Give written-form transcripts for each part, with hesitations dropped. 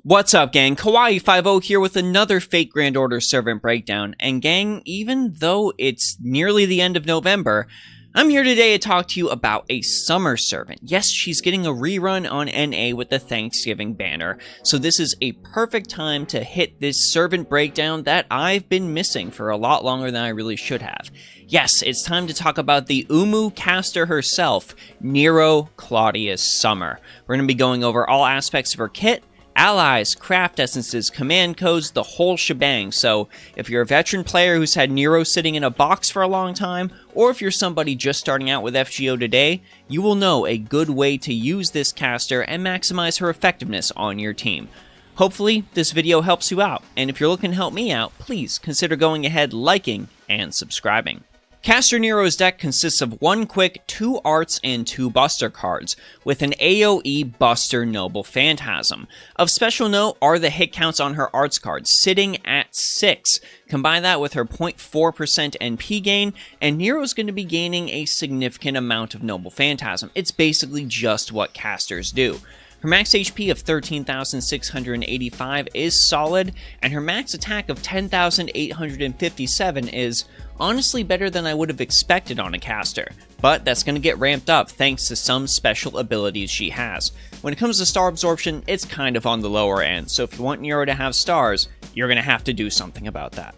What's up, gang? Kawaii50 here with another Fate Grand Order Servant Breakdown. And gang, even though it's nearly the end of November, I'm here today to talk to you about a Summer Servant. Yes, she's getting a rerun on NA with the Thanksgiving banner, so this is a perfect time to hit this Servant Breakdown that I've been missing for a lot longer than I really should have. Yes, it's time to talk about the Umu caster herself, Nero Claudius Summer. We're going to be going over all aspects of her kit, allies, craft essences, command codes, the whole shebang. So if you're a veteran player who's had Nero sitting in a box for a long time, or if you're somebody just starting out with FGO today, you will know a good way to use this caster and maximize her effectiveness on your team. Hopefully this video helps you out, and if you're looking to help me out, please consider going ahead, liking, and subscribing. Caster Nero's deck consists of 1 quick, 2 arts, and 2 buster cards, with an AoE Buster Noble Phantasm. Of special note are the hit counts on her arts cards, sitting at 6. Combine that with her 0.4% NP gain, and Nero's going to be gaining a significant amount of Noble Phantasm. It's basically just what casters do. Her max HP of 13,685 is solid, and her max attack of 10,857 is honestly better than I would have expected on a caster, but that's going to get ramped up thanks to some special abilities she has. When it comes to star absorption, it's kind of on the lower end, so if you want Nero to have stars, you're going to have to do something about that.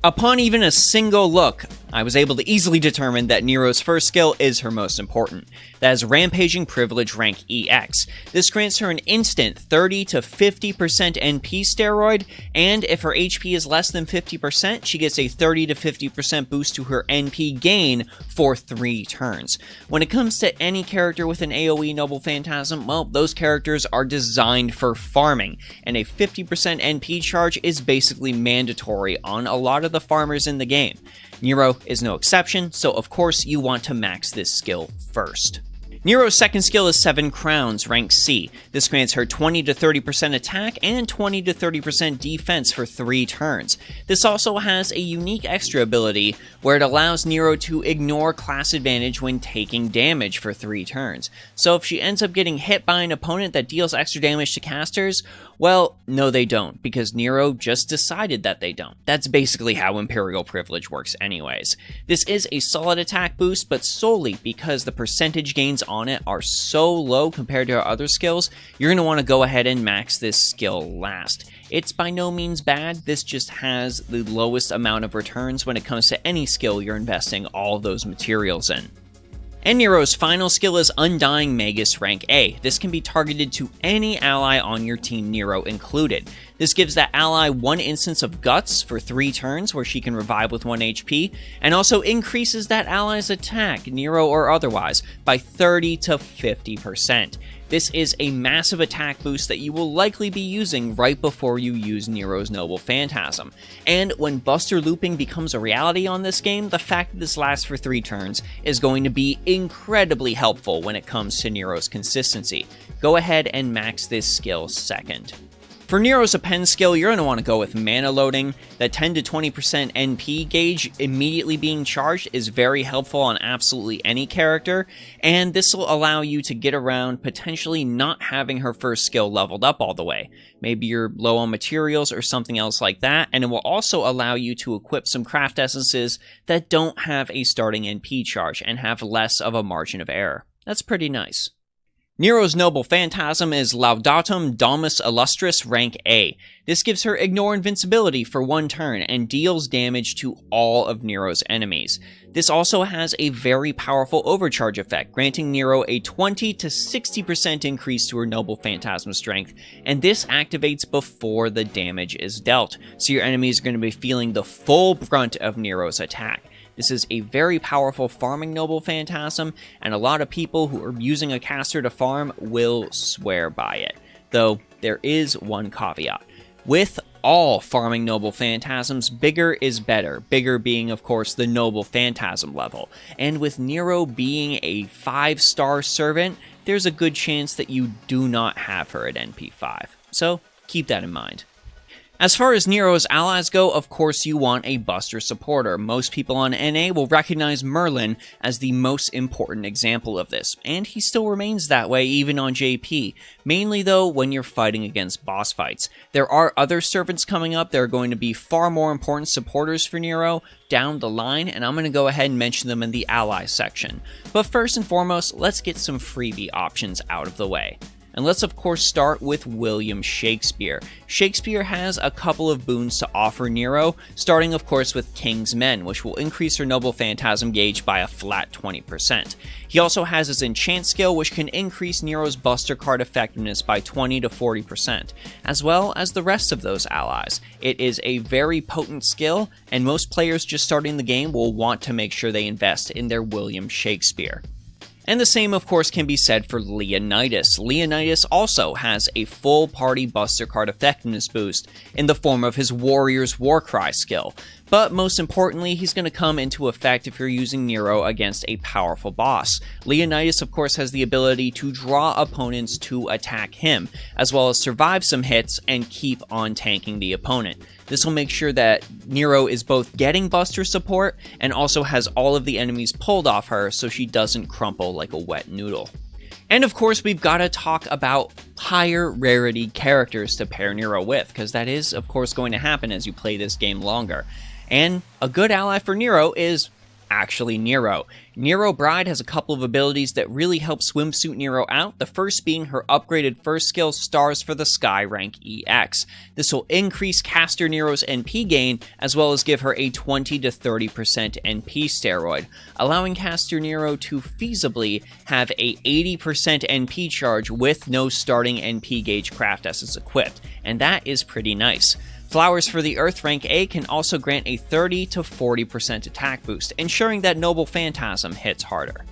Upon even a single look, I was able to easily determine that Nero's first skill is her most important. That is Rampaging Privilege rank EX. This grants her an instant 30 to 50% NP steroid, and if her HP is less than 50%, she gets a 30 to 50% boost to her NP gain for 3 turns. When it comes to any character with an AoE Noble Phantasm, well, those characters are designed for farming, and a 50% NP charge is basically mandatory on a lot of the farmers in the game. Nero is no exception, so of course you want to max this skill first. Nero's second skill is 7 Crowns, rank C. This grants her 20 to 30% attack and 20 to 30% defense for 3 turns. This also has a unique extra ability where it allows Nero to ignore class advantage when taking damage for 3 turns. So if she ends up getting hit by an opponent that deals extra damage to casters, well, no they don't, because Nero just decided that they don't. That's basically how Imperial Privilege works anyways. This is a solid attack boost, but solely because the percentage gains on it are so low compared to her other skills, you're going to want to go ahead and max this skill last. It's by no means bad, this just has the lowest amount of returns when it comes to any skill you're investing all those materials in. And Nero's final skill is Undying Magus rank A. This can be targeted to any ally on your team, Nero included. This gives that ally 1 instance of Guts for 3 turns where she can revive with 1 HP, and also increases that ally's attack, Nero or otherwise, by 30 to 50%. This is a massive attack boost that you will likely be using right before you use Nero's Noble Phantasm. And when Buster Looping becomes a reality on this game, the fact that this lasts for 3 turns is going to be incredibly helpful when it comes to Nero's consistency. Go ahead and max this skill second. For Nero's Append skill, you're going to want to go with Mana Loading. That 10 to 20% NP gauge immediately being charged is very helpful on absolutely any character, and this will allow you to get around potentially not having her first skill leveled up all the way. Maybe you're low on materials or something else like that, and it will also allow you to equip some craft essences that don't have a starting NP charge and have less of a margin of error. That's pretty nice. Nero's Noble Phantasm is Laudatum Domus Illustris rank A. This gives her Ignore Invincibility for 1 turn and deals damage to all of Nero's enemies. This also has a very powerful overcharge effect, granting Nero a 20 to 60% increase to her Noble Phantasm strength, and this activates before the damage is dealt, so your enemies are going to be feeling the full brunt of Nero's attack. This is a very powerful farming Noble Phantasm, and a lot of people who are using a caster to farm will swear by it. Though, there is one caveat. With all farming Noble Phantasms, bigger is better. Bigger being, of course, the Noble Phantasm level. And with Nero being a 5-star servant, there's a good chance that you do not have her at NP5. So, keep that in mind. As far as Nero's allies go, of course you want a Buster supporter. Most people on NA will recognize Merlin as the most important example of this, and he still remains that way even on JP, mainly though when you're fighting against boss fights. There are other servants coming up that are going to be far more important supporters for Nero down the line, and I'm going to go ahead and mention them in the ally section. But first and foremost, let's get some freebie options out of the way. And let's of course start with William Shakespeare. Shakespeare has a couple of boons to offer Nero, starting of course with King's Men, which will increase her Noble Phantasm gauge by a flat 20%. He also has his Enchant skill, which can increase Nero's Buster card effectiveness by 20 to 40%, as well as the rest of those allies. It is a very potent skill, and most players just starting the game will want to make sure they invest in their William Shakespeare. And the same, of course, can be said for Leonidas. Leonidas also has a full party Buster card effectiveness boost in the form of his Warrior's Warcry skill. But most importantly, he's going to come into effect if you're using Nero against a powerful boss. Leonidas, of course, has the ability to draw opponents to attack him, as well as survive some hits and keep on tanking the opponent. This will make sure that Nero is both getting Buster support and also has all of the enemies pulled off her so she doesn't crumple like a wet noodle. And of course, we've got to talk about higher rarity characters to pair Nero with, because that is, of course, going to happen as you play this game longer. And a good ally for Nero is actually Nero. Nero Bride has a couple of abilities that really help swimsuit Nero out, the first being her upgraded first skill, Stars for the Sky rank EX. This will increase caster Nero's NP gain, as well as give her a 20 to 30% NP steroid, allowing caster Nero to feasibly have a 80% NP charge with no starting NP gauge craft essence equipped, and that is pretty nice. Flowers for the Earth rank A can also grant a 30 to 40% attack boost, ensuring that Noble Phantasm hits harder.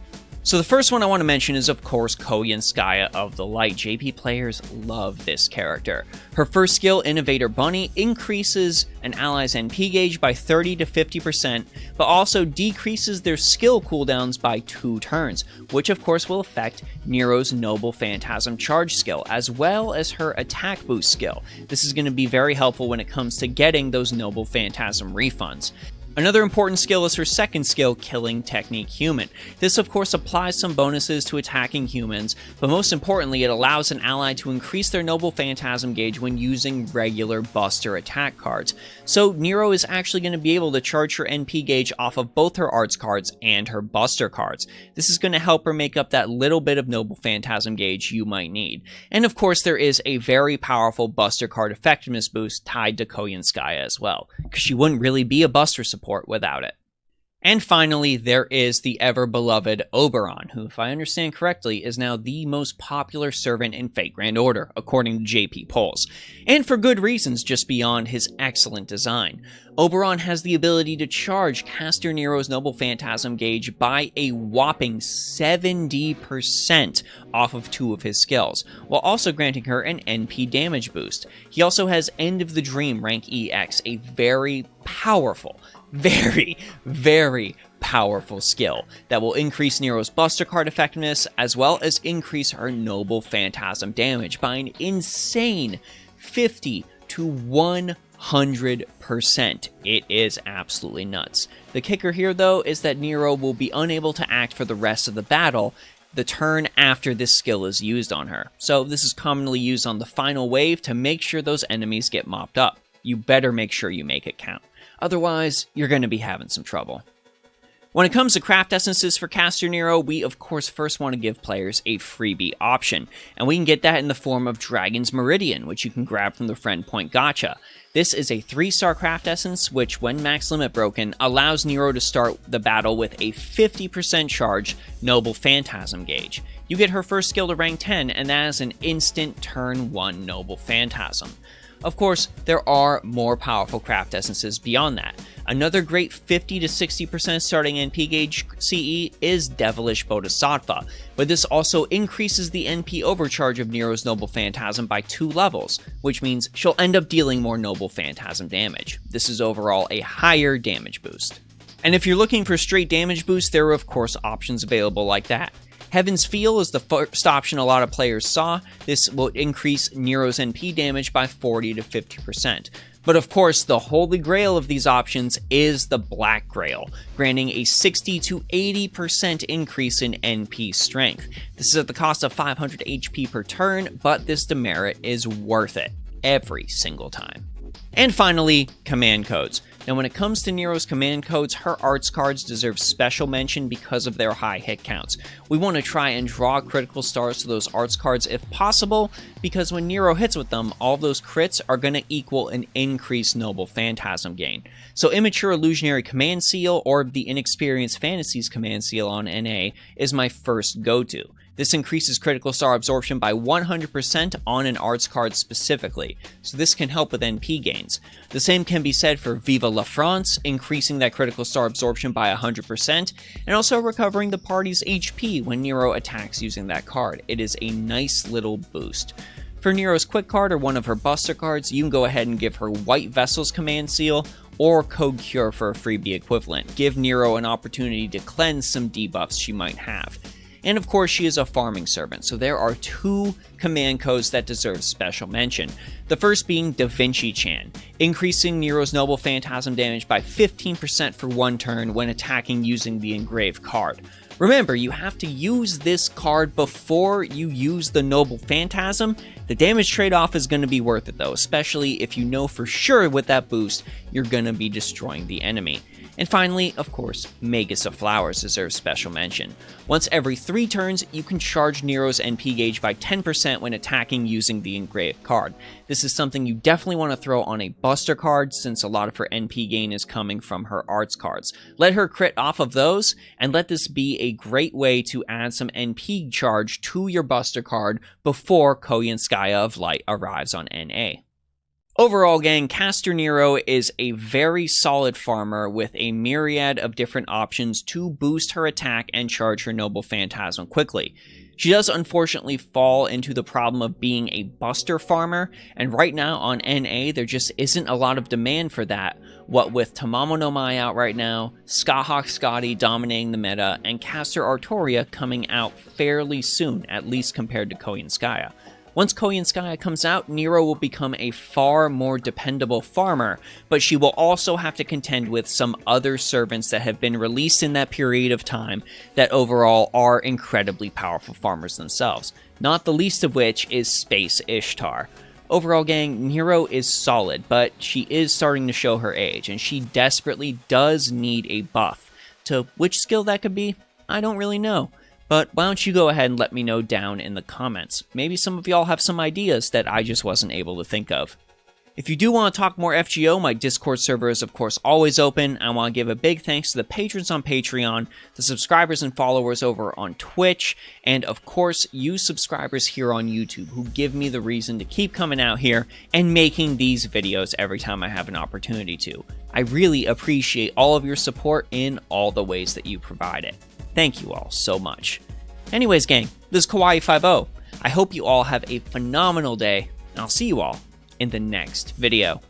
So the first one I want to mention is of course Koyanskaya of the Light. JP players love this character. Her first skill, Innovator Bunny, increases an ally's NP gauge by 30 to 50%, but also decreases their skill cooldowns by 2 turns, which of course will affect Nero's Noble Phantasm charge skill, as well as her attack boost skill. This is going to be very helpful when it comes to getting those Noble Phantasm refunds. Another important skill is her second skill, Killing Technique Human. This of course applies some bonuses to attacking humans, but most importantly it allows an ally to increase their Noble Phantasm gauge when using regular Buster attack cards. So Nero is actually going to be able to charge her NP gauge off of both her arts cards and her Buster cards. This is going to help her make up that little bit of Noble Phantasm gauge you might need. And of course there is a very powerful Buster card effectiveness boost tied to Koyanskaya as well, because she wouldn't really be a Buster support without it. And finally, there is the ever-beloved Oberon, who, if I understand correctly, is now the most popular servant in Fate Grand Order, according to JP polls. And for good reasons, just beyond his excellent design. Oberon has the ability to charge caster Nero's Noble Phantasm gauge by a whopping 70% off of 2 of his skills, while also granting her an NP damage boost. He also has End of the Dream rank EX, a very powerful, very powerful skill that will increase Nero's Buster card effectiveness, as well as increase her Noble Phantasm damage by an insane 50 to 100%. It is absolutely nuts. The kicker here, though, is that Nero will be unable to act for the rest of the battle the turn after this skill is used on her. So this is commonly used on the final wave to make sure those enemies get mopped up. You better make sure you make it count. Otherwise, you're going to be having some trouble. When it comes to craft essences for caster Nero, we of course first want to give players a freebie option, and we can get that in the form of Dragon's Meridian, which you can grab from the Friend Point Gacha. This is a 3-star craft essence, which when max limit broken, allows Nero to start the battle with a 50% charged Noble Phantasm gauge. You get her first skill to rank 10, and that is an instant turn 1 Noble Phantasm. Of course, there are more powerful craft essences beyond that. Another great 50 to 60% starting NP gauge CE is Devilish Bodhisattva, but this also increases the NP overcharge of Nero's Noble Phantasm by 2 levels, which means she'll end up dealing more Noble Phantasm damage. This is overall a higher damage boost. And if you're looking for straight damage boost, there are of course options available like that. Heaven's Feel is the first option a lot of players saw. This will increase Nero's NP damage by 40 to 50%. But of course, the holy grail of these options is the Black Grail, granting a 60 to 80% increase in NP strength. This is at the cost of 500 HP per turn, but this demerit is worth it every single time. And finally, command codes. Now when it comes to Nero's command codes, her arts cards deserve special mention because of their high hit counts. We want to try and draw critical stars to those arts cards if possible, because when Nero hits with them, all those crits are going to equal an increased Noble Phantasm gain. So Immature Illusionary Command Seal or the Inexperienced Fantasies Command Seal on NA is my first go-to. This increases critical star absorption by 100% on an arts card specifically, so this can help with NP gains. The same can be said for Viva la France, increasing that critical star absorption by 100%, and also recovering the party's HP when Nero attacks using that card. It is a nice little boost. For Nero's quick card or one of her buster cards, you can go ahead and give her White Vessels Command Seal, or Code Cure for a freebie equivalent. Give Nero an opportunity to cleanse some debuffs she might have. And of course, she is a farming servant, so there are two command codes that deserve special mention. The first being Da Vinci Chan, increasing Nero's Noble Phantasm damage by 15% for one turn when attacking using the engraved card. Remember, you have to use this card before you use the Noble Phantasm. The damage trade-off is going to be worth it though, especially if you know for sure with that boost, you're going to be destroying the enemy. And finally, of course, Magus of Flowers deserves special mention. Once every 3 turns, you can charge Nero's NP gauge by 10% when attacking using the engraved card. This is something you definitely want to throw on a buster card since a lot of her NP gain is coming from her arts cards. Let her crit off of those, and let this be a great way to add some NP charge to your buster card before Koyanskaya of Light arrives on NA. Overall, gang, Caster Nero is a very solid farmer with a myriad of different options to boost her attack and charge her Noble Phantasm quickly. She does unfortunately fall into the problem of being a buster farmer, and right now on NA there just isn't a lot of demand for that, what with Tamamo no Mai out right now, Skahawk Scotty dominating the meta, and Caster Artoria coming out fairly soon, at least compared to Koyanskaya. Once Koyanskaya comes out, Nero will become a far more dependable farmer, but she will also have to contend with some other servants that have been released in that period of time that overall are incredibly powerful farmers themselves, not the least of which is Space Ishtar. Overall, gang, Nero is solid, but she is starting to show her age, and she desperately does need a buff. To which skill that could be, I don't really know. But why don't you go ahead and let me know down in the comments. Maybe some of y'all have some ideas that I just wasn't able to think of. If you do want to talk more FGO, my Discord server is of course always open. I want to give a big thanks to the patrons on Patreon, the subscribers and followers over on Twitch, and of course you subscribers here on YouTube who give me the reason to keep coming out here and making these videos every time I have an opportunity to. I really appreciate all of your support in all the ways that you provide it. Thank you all so much. Anyways, gang, this is Kawaii50. I hope you all have a phenomenal day, and I'll see you all in the next video.